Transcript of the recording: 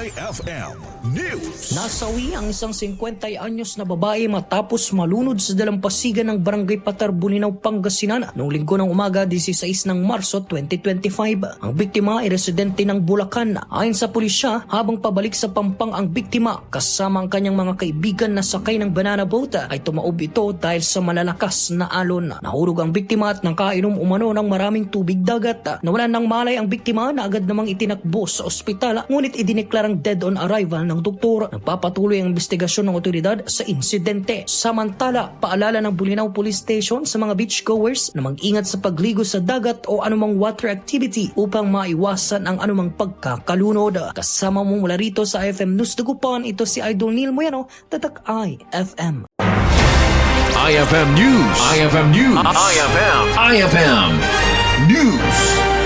IFM News. Nasawi ang isang 50 anyos na babae matapos malunod sa dalampasigan ng Barangay Patar, Bulinaw, Pangasinan noong linggo ng umaga 16 ng Marso 2025. Ang biktima ay residente ng Bulacan. Ayon sa pulisya, habang pabalik sa Pampang ang biktima kasama ang kanyang mga kaibigan na sakay ng banana boat ay tumaob ito dahil sa malalakas na alon. Nahulog ang biktima at nakainom umano ng maraming tubig dagat. Nawalan ng malay ang biktima na agad namang itinakbo sa ospital, ngunit idineklarang dead on arrival ng doktor. Nagpapatuloy ang investigasyon ng otoridad sa insidente. Samantala, paalala ng Bulinaw Police Station sa mga beachgoers na mag-ingat sa pagligo sa dagat o anumang water activity upang maiwasan ang anumang pagkakalunod. Kasama mo mula rito sa IFM News Dagupan, ito si Idol Neil Moyano, Tatak IFM. IFM News. IFM News. IFM News.